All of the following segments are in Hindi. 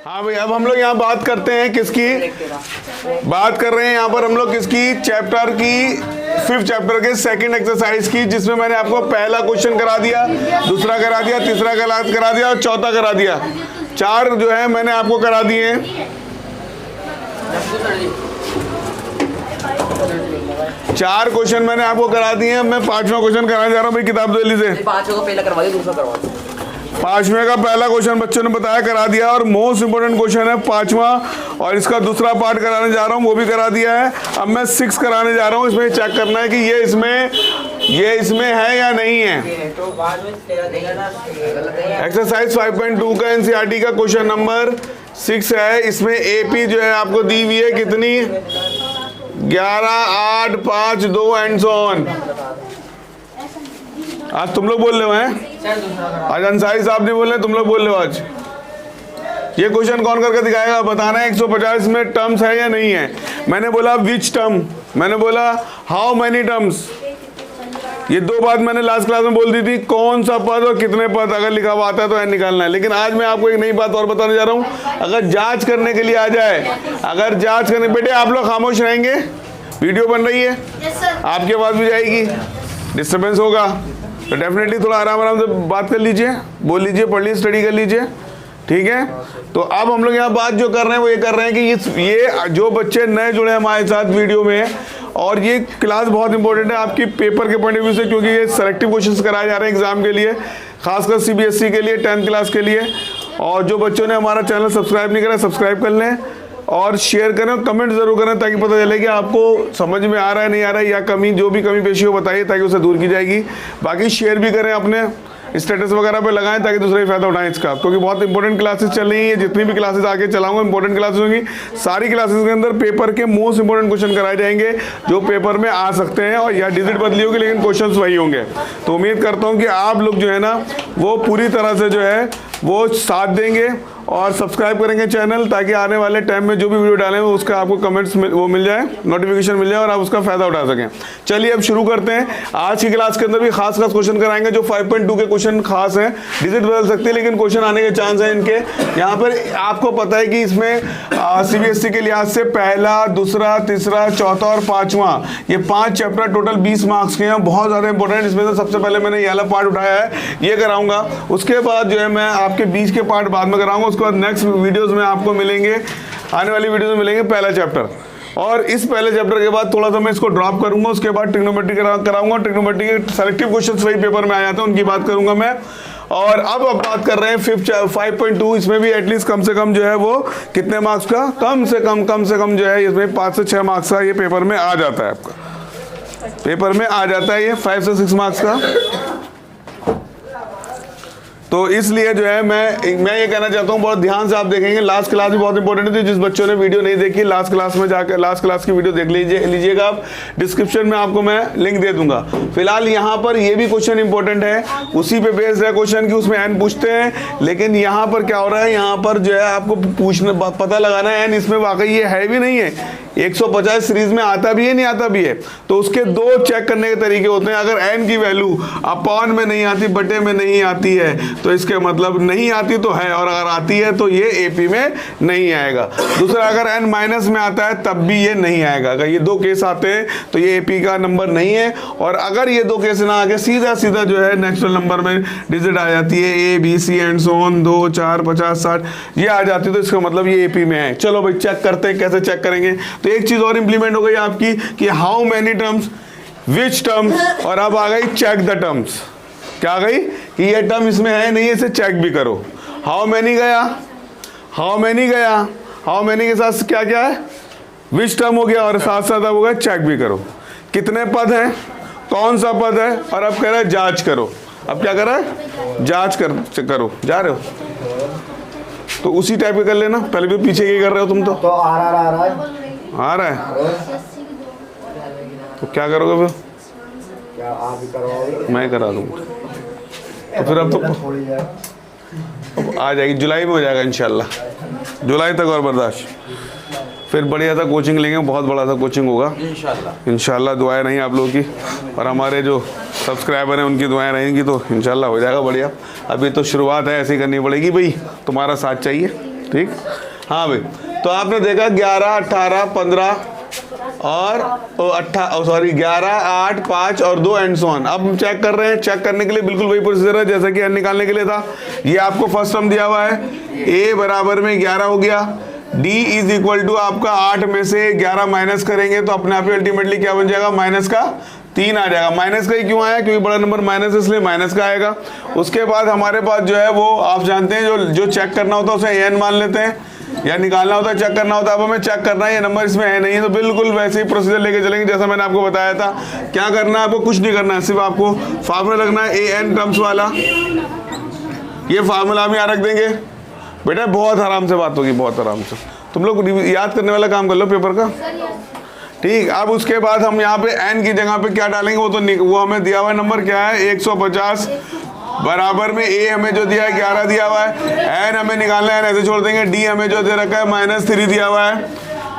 हाँ भाई, अब हम लोग यहाँ बात करते हैं किसकी, बात कर रहे हैं यहाँ पर हम लोग किसकी, चैप्टर की 5th चैप्टर के सेकंड एक्सरसाइज की, जिसमें मैंने आपको पहला क्वेश्चन करा दिया, दूसरा करा दिया, तीसरा करा दिया और चौथा करा दिया। 4 जो है मैंने आपको करा दिए हैं। 4 क्वेश्चन मैंने आपको करा दिए हैं। मैं 5वां क्वेश्चन कराने जा रहा हूँ भाई, किताब दे लीजिए। 5 को पहला करवा दिया, दूसरा करवा दो। 5वें का पहला क्वेश्चन बच्चों ने बताया, करा दिया, और मोस्ट इंपोर्टेंट क्वेश्चन है 5वां, और इसका दूसरा पार्ट कराने जा रहा हूँ, वो भी करा दिया है। अब मैं 6 कराने जा रहा हूँ। इसमें चेक करना है कि ये इसमें है या नहीं है। एक्सरसाइज 5.2 का एनसीईआरटी का क्वेश्चन नंबर 6 है। इसमें एपी जो है आपको दी हुई है कितनी, 11, 8, 5, 2 एंड सो ऑन। आज तुम लोग बोल रहे हो हैं, आज अंसारी साहब नहीं बोल रहे, तुम लोग बोल रहे हो आज। ये क्वेश्चन कौन करके दिखाएगा, बताना है 150 में टर्म्स है या नहीं है। मैंने बोला विच टर्म, मैंने बोला हाउ मैनी टर्म्स। ये 2 बात मैंने लास्ट क्लास में बोल दी थी, कौन सा पद और कितने पद अगर लिखा हुआ आता है तो है निकालना है। लेकिन आज मैं आपको एक नई बात और बताने जा रहा हूँ। अगर जांच करने के लिए आ जाए, अगर जांच करने, बेटे आप लोग खामोश रहेंगे, वीडियो बन रही है, आपकी आवाज भी जाएगी, डिस्टर्बेंस होगा, तो डेफिनेटली थोड़ा आराम से बात कर लीजिए, बोल लीजिए, पढ़ लीजिए, स्टडी कर लीजिए, ठीक है। तो अब हम लोग यहाँ बात जो कर रहे हैं वो ये कर रहे हैं कि ये जो बच्चे नए जुड़े हैं हमारे साथ वीडियो में, और ये क्लास बहुत इंपॉर्टेंट है आपकी पेपर के पॉइंट ऑफ व्यू से, क्योंकि ये सेलेक्टिव क्वेश्चंस कराए जा रहे हैं एग्जाम के लिए, खासकर सीबीएसई के लिए 10th क्लास के लिए। और जो बच्चों ने हमारा चैनल सब्सक्राइब नहीं करा, सब्सक्राइब कर लें और शेयर करें और कमेंट जरूर करें, ताकि पता चले कि आपको समझ में आ रहा है नहीं आ रहा है, या कमी जो भी कमी पेशी हो बताइए, ताकि उसे दूर की जाएगी। बाकी शेयर भी करें, अपने स्टेटस वगैरह पे लगाएं, ताकि दूसरे फायदा उठाएं इसका, क्योंकि बहुत इंपॉर्टेंट क्लासेस चल रही हैं। जितनी भी क्लासेस आगे चलाऊंगा इंपॉर्टेंट क्लासेस होंगी, सारी क्लासेस के अंदर पेपर के मोस्ट इंपॉर्टेंट क्वेश्चन कराए जाएंगे जो पेपर में आ सकते हैं, और या डिजिट बदली होगी लेकिन क्वेश्चंस वही होंगे। तो उम्मीद करता हूँ कि आप लोग जो है ना वो पूरी तरह से जो है वो साथ देंगे और सब्सक्राइब करेंगे चैनल, ताकि आने वाले टाइम में जो भी वीडियो डालें उसका आपको कमेंट्स वो मिल जाए, नोटिफिकेशन मिल जाए और आप उसका फायदा उठा सकें। चलिए अब शुरू करते हैं। आज की क्लास के अंदर भी खास क्वेश्चन कराएंगे, जो 5.2 के क्वेश्चन खास हैं, डिजिट बदल सकती है लेकिन क्वेश्चन आने के चांस हैं इनके। यहाँ पर आपको पता है कि इसमें सीबीएसई के लिहाज से पहला, दूसरा, तीसरा, चौथा और 5वां, ये 5 चैप्टर टोटल 20 मार्क्स के हैं, बहुत ज़्यादा इंपॉर्टेंट। इसमें से सबसे पहले मैंने ये वाला पार्ट उठाया है, ये कराऊंगा। उसके बाद जो है मैं आपके बीच के पार्ट बाद में कराऊंगा। उसके बाद नेक्स्ट वीडियोस में आपको मिलेंगे, आने वाली वीडियोस में मिलेंगे पहला चैप्टर, और इस पहले चैप्टर के बाद थोड़ा सा मैं इसको ड्रॉप करूंगा। उसके बाद ट्रिग्नोमेट्री कराऊंगा। ट्रिग्नोमेट्री के सेलेक्टिव क्वेश्चंस वही पेपर में आ जाते हैं, उनकी बात करूंगा मैं। और अब बात कर रहे हैं 5.2। इसमें भी एटलीस्ट कम से कम जो है वो कितने मार्क्स का, कम से कम जो है इसमें 5 से 6 मार्क्स का ये पेपर में आ जाता है, आपका पेपर में आ जाता है ये 5 से 6 मार्क्स का। तो इसलिए जो है मैं ये कहना चाहता हूँ, बहुत ध्यान से आप देखेंगे। लास्ट क्लास भी बहुत इंपॉर्टेंट थी, जिस बच्चों ने वीडियो नहीं देखी लास्ट क्लास में जाकर लास्ट क्लास की वीडियो देख लीजिएगा आप, डिस्क्रिप्शन में आपको मैं लिंक दे दूंगा। फिलहाल यहाँ पर ये भी क्वेश्चन इंपॉर्टेंट है, उसी पे बेस्ड है क्वेश्चन की, उसमें एन पूछते हैं, लेकिन यहाँ पर क्या हो रहा है, यहाँ पर जो है आपको पूछना पता लगाना है एन इसमें वाकई ये है भी नहीं है, 150 सीरीज में आता भी है नहीं आता भी है। तो उसके 2 चेक करने के तरीके होते हैं। अगर एन की वैल्यू अपॉन में नहीं आती, बटे में नहीं आती है, तो इसके मतलब नहीं आती तो है, और अगर आती है तो ये एपी में नहीं आएगा। दूसरा, अगर एन माइनस में आता है तब भी ये नहीं आएगा। अगर ये 2 केस आते हैं तो ये एपी का नंबर नहीं है, और अगर ये 2 केस ना आके सीधा जो है नेचुरल नंबर में डिजिट आ जाती है, A B C and so on, 2, 4, 50, 60 ये आ जाती है, तो इसका मतलब ये एपी में है। चलो भाई चेक करते हैं, कैसे चेक करेंगे। तो एक चीज और इंप्लीमेंट हो गई आपकी कि how many terms, which terms, और अब आ गई चेक द टर्म्स। क्या आ गई कि ये टर्म इसमें है नहीं, इसे चेक भी करो। हाउ मैनी गया, हाउ मैनी गया, हाउ मैनी के साथ क्या क्या है, विच टर्म हो गया, और साथ साथ अब हो गया चेक भी करो। कितने पद हैं, कौन सा पद है, और अब कह रहा है जांच करो। अब क्या कर रहा है, जांच करो। जा रहे हो तो उसी टाइप के कर लेना, पहले भी पीछे की कर रहे हो तुम तो आ रहा है तो क्या करोगे फिर, आप ही करवाओगे, मैं करा दूंगा। तो फिर अब आ जाएगी, जुलाई में हो जाएगा इंशाल्लाह, जुलाई तक और बर्दाश्त। फिर बढ़िया सा कोचिंग लेंगे, बहुत बड़ा सा कोचिंग होगा इंशाल्लाह। दुआएं नहीं आप लोगों की और हमारे जो सब्सक्राइबर हैं उनकी दुआएं रहेंगी, तो इंशाल्लाह हो जाएगा बढ़िया। अभी तो शुरुआत है, ऐसे ही करनी पड़ेगी भाई, तुम्हारा साथ चाहिए, ठीक। हाँ भाई, तो आपने देखा 11, 18, 15 और 11, 8, 5 और 2 एंड सो ऑन। अब हम चेक कर रहे हैं, चेक करने के लिए बिल्कुल वही प्रोसीजर है जैसा कि n निकालने के लिए था। ये आपको फर्स्ट टर्म दिया हुआ है, a बराबर में 11 हो गया, d इज इक्वल टू आपका 8 में से 11 माइनस करेंगे तो अपने आप ही अल्टीमेटली क्या बन जाएगा, माइनस का 3 आ जाएगा। माइनस का ही क्यों आया, क्योंकि बड़ा नंबर माइनस है इसलिए माइनस का आएगा। उसके बाद हमारे पास जो है वो आप जानते हैं जो चेक करना होता है उसे n मान लेते हैं, या निकालना होता है, चेक करना होता है। अब हमें चेक करना है ये नंबर इसमें है नहीं है, तो बिल्कुल वैसे ही प्रोसीजर लेके चलेंगे जैसा मैंने आपको बताया था। क्या करना है आपको, कुछ नहीं करना है, सिर्फ आपको फार्मूला लगना है an टर्म्स वाला। ये फार्मूला हम यहाँ रख देंगे बेटा, बहुत आराम से बात होगी, बहुत आराम से। तुम लोग याद करने वाला काम कर लो पेपर का, ठीक। अब उसके बाद हम यहाँ पे n की जगह पे क्या डालेंगे, वो हमें दिया हुआ नंबर क्या है 150 बराबर में a हमें जो दिया है 11 दिया हुआ है, n हमें निकालना है, ऐसे छोड़ देंगे, d हमें जो दे रखा है -3 दिया हुआ है।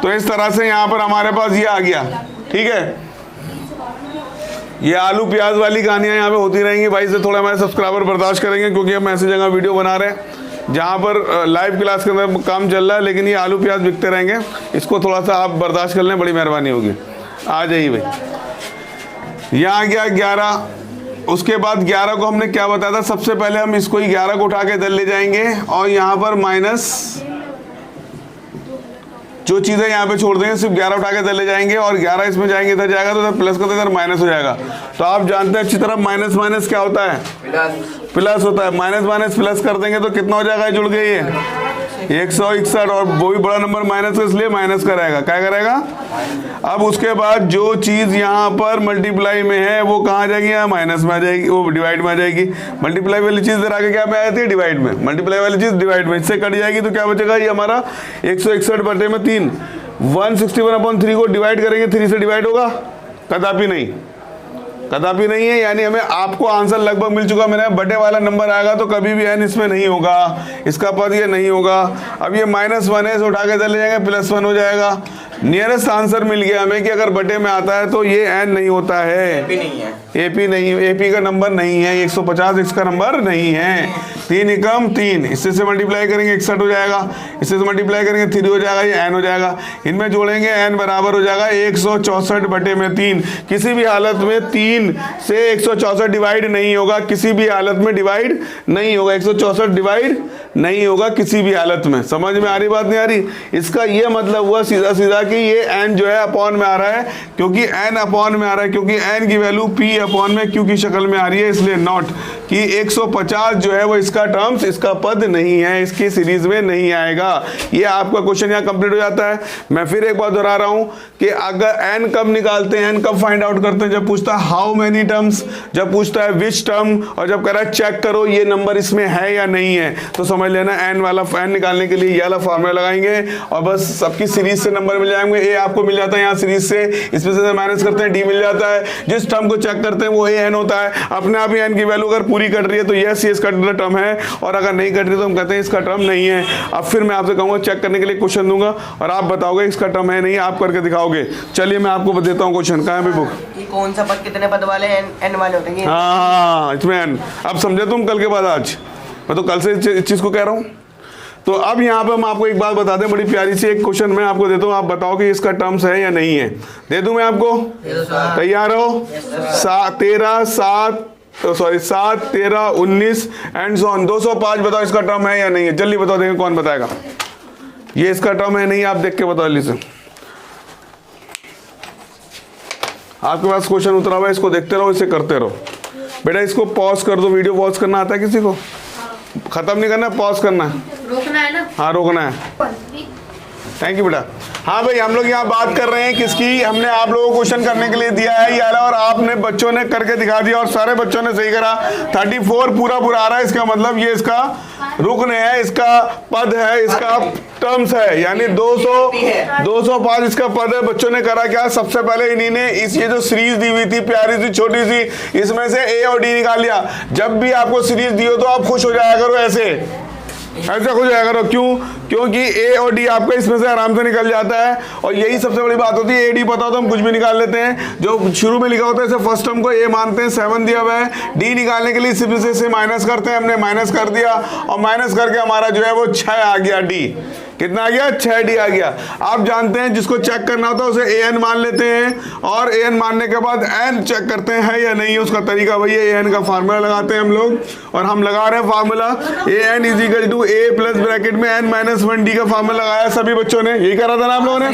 तो इस तरह से यहाँ पर हमारे पास ये आ गया, ठीक है। ये आलू प्याज वाली कहानियाँ यहाँ पे होती रहेंगी भाई, से थोड़ा हमारे सब्सक्राइबर बर्दाश्त करेंगे क्योंकि हम ऐसी जगह वीडियो बना रहे हैं जहाँ पर लाइव क्लास के अंदर काम चल रहा है, लेकिन ये आलू प्याज बिकते रहेंगे, इसको थोड़ा सा आप बर्दाश्त कर लें, बड़ी मेहरबानी होगी। आ जाइए भाई, यहाँ आ गया 11। उसके बाद 11 को हमने क्या बताया था, सबसे पहले हम इसको ही 11 को उठा के इधर ले जाएंगे और यहाँ पर माइनस जो चीज़ें यहाँ पे छोड़ देंगे, सिर्फ 11 उठा के इधर ले जाएंगे और 11 इसमें जाएंगे, इधर जाएगा तो इधर प्लस का तो इधर माइनस हो जाएगा। तो आप जानते हैं अच्छी तरह माइनस माइनस क्या होता है, प्लस होता है। माइनस माइनस प्लस कर देंगे तो कितना हो जाएगा, जुड़ गई है 161, और वो भी बड़ा नंबर माइनस है इसलिए माइनस का रहेगा, क्या करेगा। अब उसके बाद जो चीज़ यहाँ पर मल्टीप्लाई में है वो कहाँ जाएगी, यहाँ माइनस में आ जाएगी, वो डिवाइड में आ जाएगी। मल्टीप्लाई वाली चीज़ इधर आके क्या में आ जाती है, डिवाइड में। मल्टीप्लाई वाली चीज़ डिवाइड में, इससे कट जाएगी तो क्या बचेगा, ये हमारा 161/3। 161/3 को डिवाइड करेंगे, 3 से डिवाइड होगा, कदापि नहीं, कदापि नहीं है। यानी हमें आपको आंसर लगभग मिल चुका। मैंने बटे वाला नंबर आएगा तो कभी भी n इसमें नहीं होगा, इसका पद ये नहीं होगा। अब ये -1 है, इसे उठा के इधर ले जाएंगे, +1 हो जाएगा। नियरेस्ट आंसर मिल गया हमें कि अगर बटे में आता है तो ये n नहीं होता है, एपी नहीं है, एपी नहीं, एपी का नंबर नहीं है, 150 इसका नंबर नहीं है। 3 एकम 3, इससे से मल्टीप्लाई करेंगे 61 हो जाएगा, इससे से मल्टीप्लाई करेंगे 3 हो जाएगा, ये n हो जाएगा। इनमें जोड़ेंगे n बराबर हो जाएगा 164/3। किसी भी हालत में 3 से 164 डिवाइड नहीं होगा, किसी भी हालत में डिवाइड नहीं होगा, 164 डिवाइड नहीं होगा किसी भी हालत में। समझ में आ रही बात, नहीं आ रही। इसका ये मतलब हुआ सीधा सीधा कि ये n जो है अपॉन में आ रहा है, क्योंकि n अपॉन में आ रहा है, क्योंकि n की वैल्यू p अपॉन में q की शक्ल में आ रही है, इसलिए नॉट कि 150 जो है वो इसका टर्म्स, इसका पद नहीं है, इसकी सीरीज में नहीं आएगा। ये आपका क्वेश्चन यहाँ कंप्लीट हो जाता है। मैं फिर एक बार दोहरा रहा हूँ कि अगर n कब निकालते हैं, n कब फाइंड आउट करते हैं, जब पूछता है हाउ मेनी टर्म्स, जब पूछता है विच टर्म, और जब कह रहा है चेक करो ये नंबर इसमें है या नहीं है, तो समझ लेना n वाला n निकालने के लिए ये वाला फॉर्मूला लगाएंगे और बस सबकी सीरीज से नंबर मिल जाएंगे। a आपको मिल जाता है यहाँ सीरीज से, इसमें से माइनस करते हैं d मिल जाता है, जिस टर्म को चेक करते हैं वो a n होता है। अपने आप ही n की वैल्यू अगर पूरी कट रही है तो यस ये इसका टर्म है, और अगर नहीं कट रही तो हम कहते हैं इसका टर्म नहीं है। अब फिर मैं आपसे कहूँगा चेक करने के लिए क्वेश्चन दूंगा और आप बताओगे इसका टर्म है नहीं, आप करके दिखाओगे। चलिए मैं आपको देता हूँ क्वेश्चन, कहाँ है बुक, कि कौन सा पद कितने पद वाले n वाले होते हैं। हाँ इसमें n। अब समझे तुम कल के बाद आज, मैं तो कल से इस चीज को कह रहा हूँ। तो अब यहाँ पे हम आपको एक बात बता दें, बड़ी प्यारी सी एक क्वेश्चन मैं आपको देता हूँ, आप बताओ कि इसका टर्म्स है या नहीं है। दे दूं मैं आपको, तैयार हो। 7, 13, 19 एंड सो ऑन 205 बताओ इसका टर्म है या नहीं है, जल्दी बताओ, देखें कौन बताएगा। ये इसका टर्म है नहीं, आप देख के बताओ जल्दी से। आपके पास क्वेश्चन उतरा हुआ है, इसको देखते रहो, इसे करते रहो। बेटा इसको पॉज कर दो, वीडियो पॉज करना आता है किसी को, खत्म नहीं करना, पॉज करना है, रोकना है ना, हाँ रोकना है। थैंक यू बेटा। हाँ भाई हम लोग यहाँ बात कर रहे हैं किसकी, हमने आप लोगों को क्वेश्चन करने के लिए दिया है ये वाला, और आपने बच्चों ने करके दिखा दिया और सारे बच्चों ने सही करा। 34 पूरा आ रहा है, इसका मतलब ये इसका रुकन है, इसका पद है, इसका टर्म्स है, यानी 205 इसका पद है। बच्चों ने करा क्या, सबसे पहले इन्हीं ने इस ये जो सीरीज दी हुई थी प्यारी सी छोटी सी, इसमें से ए और डी निकाल लिया। जब भी आपको सीरीज दी हो तो आप खुश हो जाया करो ऐसे, ऐसा कुछ आया करो। क्यों? क्योंकि ए और डी आपका इसमें से आराम से निकल जाता है, और यही सबसे बड़ी बात होती है। ए डी पता हो तो हम कुछ भी निकाल लेते हैं। जो शुरू में लिखा होता है जैसे फर्स्ट टर्म को ए मानते हैं, 7 दिया हुआ है, डी निकालने के लिए सिर्फ से माइनस करते हैं। हमने माइनस कर दिया और माइनस करके हमारा जो है वो 6 आ गया। डी कितना आ गया? 6D आ गया। आप जानते हैं जिसको चेक करना होता है उसे an मान लेते हैं, और an मानने के बाद n चेक करते हैं है या नहीं है। उसका तरीका वही है, an का फार्मूला लगाते हैं हम लोग, और हम लगा रहे हैं formula an is equal to a plus bracket में n माइनस 1d का फार्मूला लगाया सभी बच्चों ने। यही करा था ना आप लोगों ने?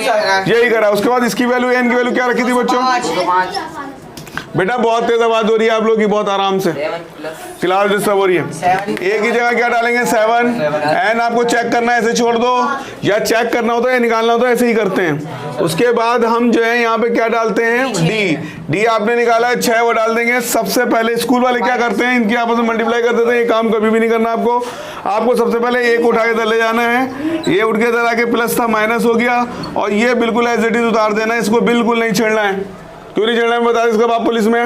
यही करा। उसके बाद इसकी वैल्यू n की वैल्यू क्या रखी थी बच्चों? बेटा बहुत तेज आवाज हो रही है आप लोग की, बहुत आराम से, फिलहाल डिस्टर्ब हो रही है। ए की जगह क्या डालेंगे? 7। एन आपको चेक करना है, ऐसे छोड़ दो, या चेक करना होता है निकालना होता है, ऐसे ही करते हैं। उसके बाद हम जो है यहाँ पे क्या डालते हैं? डी। डी आपने निकाला है 6, वो डाल देंगे। सबसे पहले स्कूल वाले क्या करते हैं? इनकी आपस में मल्टीप्लाई कर देते हैं। ये काम कभी भी नहीं करना आपको। आपको सबसे पहले एक उठा के इधर ले जाना है, ये उठ के इधर आके प्लस था माइनस हो गया, और ये बिल्कुल एज इट इज उतार देना है। इसको बिल्कुल नहीं छेड़ना है। क्यों नहीं चढ़ना है बता दें इसका बाप पुलिस में।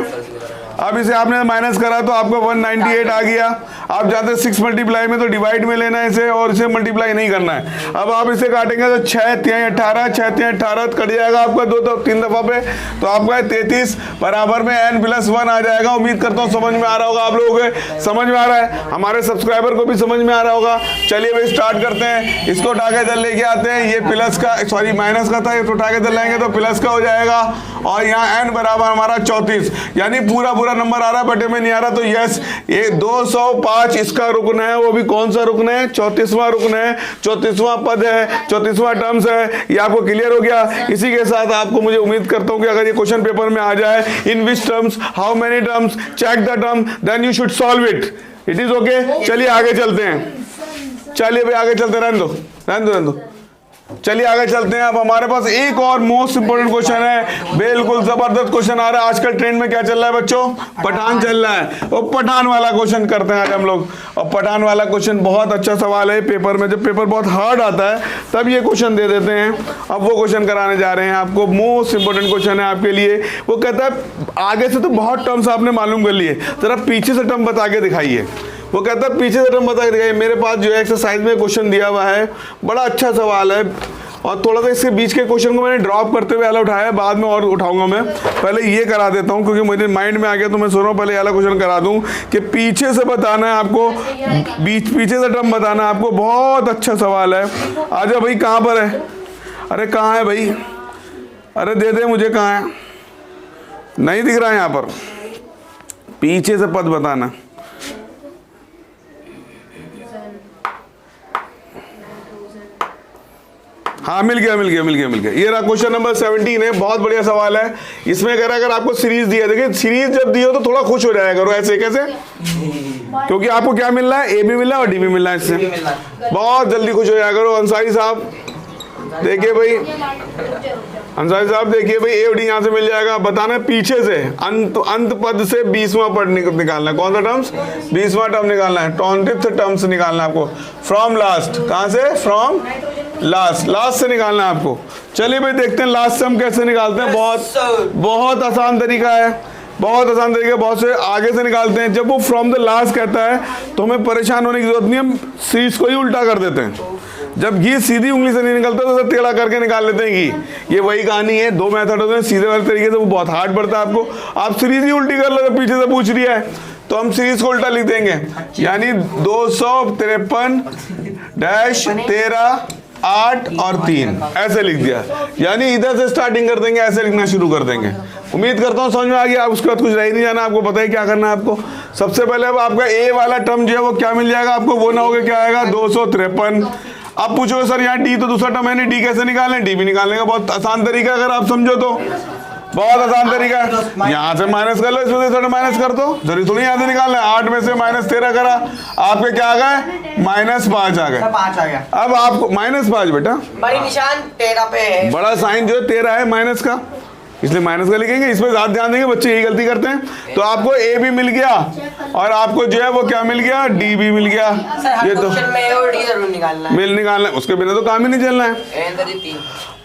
अब इसे आपने माइनस करा तो आपका 198 आ गया। आप जानते हैं 6 मल्टीप्लाई में तो डिवाइड में लेना है इसे, और इसे मल्टीप्लाई नहीं करना है। अब आप इसे काटेंगे तो 6 3 18, 6 3 18 कट जाएगा आपका 2-3 दफा पे, तो आपका 33 बराबर में n प्लस 1 आ जाएगा। उम्मीद करता हूँ समझ में आ रहा होगा आप लोगों को, समझ में आ रहा है, हमारे सब्सक्राइबर को भी समझ में आ रहा होगा। चलिए भाई स्टार्ट करते हैं। इसको उठा के इधर लेके आते हैं, ये प्लस का सॉरी माइनस का था, इसको उठा के इधर लाएंगे तो प्लस का हो जाएगा, और यहाँ n बराबर हमारा 34, यानी पूरा नंबर आ रहा है, बटे में नहीं आ रहा। तो यस, ये 205 इसका रुकन है। वो भी कौन सा रुकन है? 34वां रुकन है, 34वां पद है, 34वां टर्म्स है। ये आपको क्लियर हो गया। इसी के साथ आपको मुझे उम्मीद करता हूं कि अगर ये क्वेश्चन पेपर में आ जाए, in which terms, how many terms, check the term, then you should solve it. It is okay. चलिए आगे चलते हैं। चलिए भाई आगे चलते, रहने दो। चलिए आगे चलते हैं। अब हमारे पास एक और मोस्ट इंपोर्टेंट क्वेश्चन है, बिल्कुल जबरदस्त क्वेश्चन आ रहा है। आजकल ट्रेंड में क्या चल रहा है बच्चों? पठान चल रहा है। और पठान वाला क्वेश्चन करते हैं आज हम लोग। और पठान वाला क्वेश्चन बहुत अच्छा सवाल है पेपर में। जब पेपर बहुत हार्ड आता है तब ये क्वेश्चन दे देते हैं। अब वो क्वेश्चन कराने जा रहे हैं आपको। मोस्ट इंपोर्टेंट क्वेश्चन है आपके लिए। वो कहता है आगे से तो बहुत टर्म्स आपने मालूम कर लिए, जरा पीछे से टर्म बता के दिखाइए। वो कहता है पीछे से टर्म बता के दिखाइए। मेरे पास जो है एक्सरसाइज में क्वेश्चन दिया हुआ है, बड़ा अच्छा सवाल है, और थोड़ा सा इसके बीच के क्वेश्चन को मैंने ड्रॉप करते हुए वाला उठाया, बाद में और उठाऊंगा मैं। पहले ये करा देता हूँ क्योंकि मुझे माइंड में आ गया, तो मैं सोच रहा हूँ पहले वाला क्वेश्चन करा दूँ कि पीछे से बताना है आपको, पीछे से टर्म बताना है आपको। बहुत अच्छा सवाल है। आजा भाई, कहाँ पर है? अरे कहाँ है भाई? अरे दे दे मुझे, कहाँ है? नहीं दिख रहा है यहाँ पर। पीछे से पद बताना। हाँ मिल गया। ये रहा क्वेश्चन नंबर 17 है। बहुत बढ़िया सवाल है। इसमें कह रहा है अगर आपको सीरीज दिया, देखिए सीरीज जब दी हो तो थोड़ा खुश हो जाया करो। ऐसे कैसे? क्योंकि आपको क्या मिल रहा है? ए भी मिल रहा है और डी भी मिल रहा है। इससे बहुत जल्दी खुश हो जाया करो। अंसारी साहब देखिए भाई, अंसारी साहब देखिए भाई, ए और डी यहाँ से मिल जाएगा। बताना पीछे से अंत पद से 20वां पद निकालना है। कौन सा टर्म्स? 20वां टर्म निकालना है। 20th टर्म्स निकालना है आपको। फ्रॉम लास्ट, कहाँ से? फ्रॉम लास्ट से निकालना है आपको। चलिए भाई देखते हैं लास्ट से हम कैसे निकालते हैं। बहुत आसान तरीका है, बहुत से आगे से निकालते हैं। जब वो फ्रॉम द लास्ट कहता है तो हमें परेशान होने की जरूरत नहीं, हम सीरीज को ही उल्टा कर देते हैं। जब ये सीधी उंगली से नहीं निकलता तो उसे टेढ़ा करके निकाल लेते हैं। ये वही कहानी है। 2 मेथड होते हैं सीधे वाले तरीके से, वो बहुत हार्ड पड़ता है आपको। आप सीरीज ही उल्टी कर लो, जब पीछे से पूछ रही है तो हम सीरीज को उल्टा लिख देंगे, यानी 253 डैश 13 8 और 3 ऐसे लिख दिया। यानी इधर से स्टार्टिंग कर देंगे, ऐसे लिखना शुरू कर देंगे। उम्मीद करता हूँ समझ में आ गया। आप उसके बाद कुछ रह ही नहीं जाना, आपको पता है क्या करना है आपको। सबसे पहले अब आपका ए वाला टर्म जो है वो क्या मिल जाएगा आपको? वो ना होगा क्या आएगा? 253। अब पूछोगे सर यहाँ डी तो दूसरा टर्म है नहीं, डी कैसे निकालें? डी भी निकालने का बहुत आसान तरीका, अगर आप समझो तो बहुत आसान तरीका है। यहाँ से माइनस कर लो, इसमें से थोड़ा माइनस कर दो, जरूरी थोड़ी यहाँ से निकालना है। 8 में से -13 करा, आपके क्या आ गए? -5 आ गए। 5 आ गया। अब आपको -5 बेटा, बड़ी निशान 13 पे है, बड़ा साइन जो है 13 है माइनस का, इसलिए माइनस का लिखेंगे। इसमें ज्यादा ध्यान देंगे, बच्चे यही गलती करते हैं। तो आपको ए भी मिल गया और आपको जो है वो क्या मिल गया? डी भी मिल गया। ये तो निकालना है, उसके बिना तो काम ही नहीं चलना है।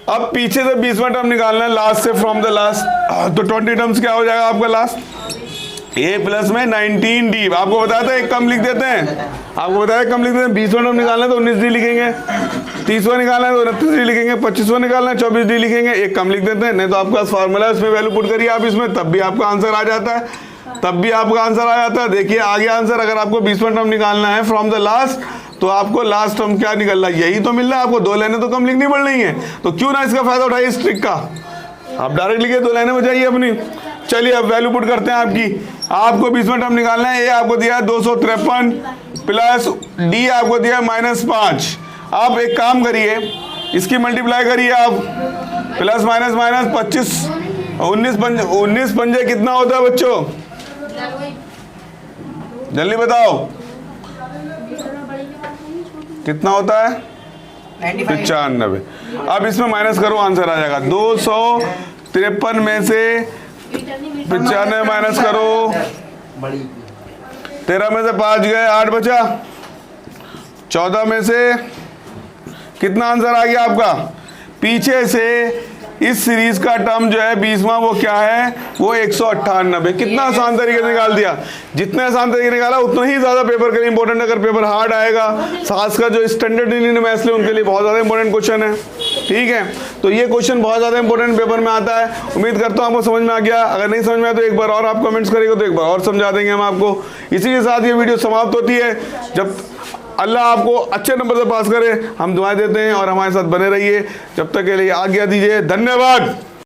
अब पीछे से 20वां टर्म निकालना है, लास्ट से, फ्रॉम द लास्ट। तो 20 टर्म्स क्या हो जाएगा आपका लास्ट? ए प्लस में 19d। आपको बताया था एक कम लिख देते हैं, आपको बताया कम लिख देते हैं। 20वां टर्म निकालना है तो 19d लिखेंगे, 30वां निकालना है तो 29d लिखेंगे, 25वां निकालना है 24d लिखेंगे। एक कम लिख देते हैं, नहीं तो आपका फार्मूला है उसमें वैल्यू पुट करिए आप इसमें, तब भी आपका आंसर आ जाता है, तब भी आपका आंसर आ जाता है। देखिए आगे आंसर, अगर आपको 20वां टर्म निकालना है फ्रॉम द लास्ट, तो आपको लास्ट टर्म क्या निकल रहा है, यही तो मिल रहा है आपको। 2 लाइनें तो कम लिखनी पड़ रही हैं, तो क्यों ना इसका फायदा उठाइए इस ट्रिक का। आप डायरेक्ट लिखिए, 2 लाइनें बचाइए अपनी। चलिए अब वैल्यू पुट करते हैं आपकी। आपको 20वां टर्म निकालना है। ए आपको दिया है 253 प्लस डी आपको दिया है -5। आप एक काम करिए, इसकी मल्टीप्लाई करिए आप, प्लस माइनस माइनस 25, 19 पंजे कितना होता है बच्चों, जल्दी बताओ कितना होता है, 95। अब इसमें माइनस करो, आंसर आ जाएगा 253 में से 95 माइनस करो, 13 में से 5 गए, 8 बचा, 14 में से कितना आंसर आ गया आपका। पीछे से इस सीरीज का टर्म जो है 20वां, वो क्या है, वो 198। कितना आसान तरीके से निकाल दिया। जितने आसान तरीके निकाला उतना ही ज्यादा पेपर के लिए इंपॉर्टेंट। अगर पेपर हार्ड आएगा, खासकर जो स्टैंडर्ड इंडियन मैथ्स उनके लिए बहुत ज्यादा इंपॉर्टेंट क्वेश्चन है, ठीक है। तो ये क्वेश्चन बहुत ज्यादा इंपॉर्टेंट पेपर में आता है। उम्मीद करता हूँ आपको समझ में आ गया। अगर नहीं समझ में आया तो एक बार और आप कमेंट्स करेंगे तो एक बार और समझा देंगे हम आपको। इसी के साथ ये वीडियो समाप्त होती है। जब अल्लाह आपको अच्छे नंबर से पास करे, हम दुआएं देते हैं और हमारे साथ बने रहिए। जब तक के लिए आज्ञा दीजिए, धन्यवाद।